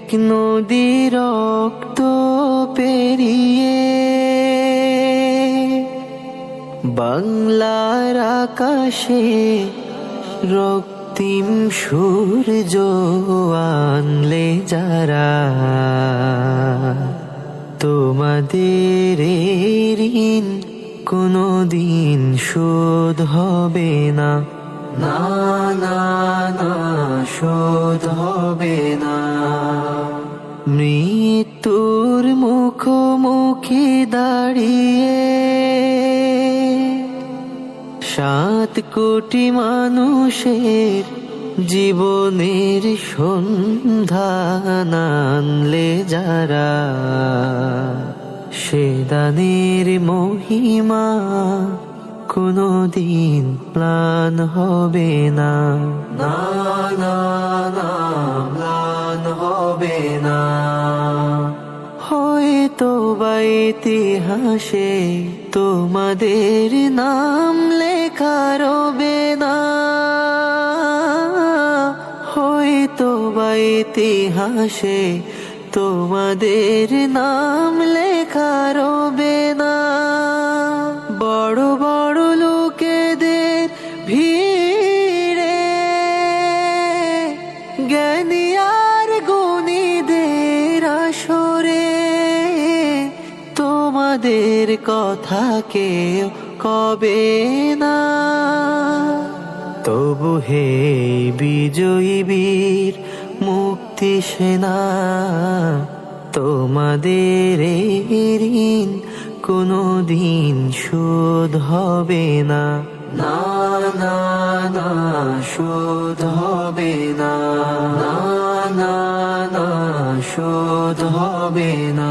এক নদী রক্ত পেরিয়ে বাংলার আকাশে রক্তিম সূর্য আনলে যারা, তোমাদের ঋণ কোনদিন শোধ হবে না, না না না শোধ হবে না। মৃত্যুর মুখোমুখি দাঁড়িয়ে 7 কোটি মানুষের জীবনের সন্ধান আনলে যারা, সে দানের মহিমা কোনদিন ম্লান হবে না, না না না ম্লান হবে না। হয়তো বা ইতিহাসে তোমাদের নাম লেখা রবে না, হয়তো বা ইতিহাসে তোমাদের নাম লেখা রবে না। বড় বড় লোকেদের ভিড়ে জ্ঞানী আর গুণীদের আসরে তোমাদের কথা কেউ কবে না। তবু হে বিজয়ী বীর মুক্তি সেনা, তোমাদের ঋণ কোনদিন শোধ হবে না, না না না শোধ হবে না, না না না শোধ হবে না।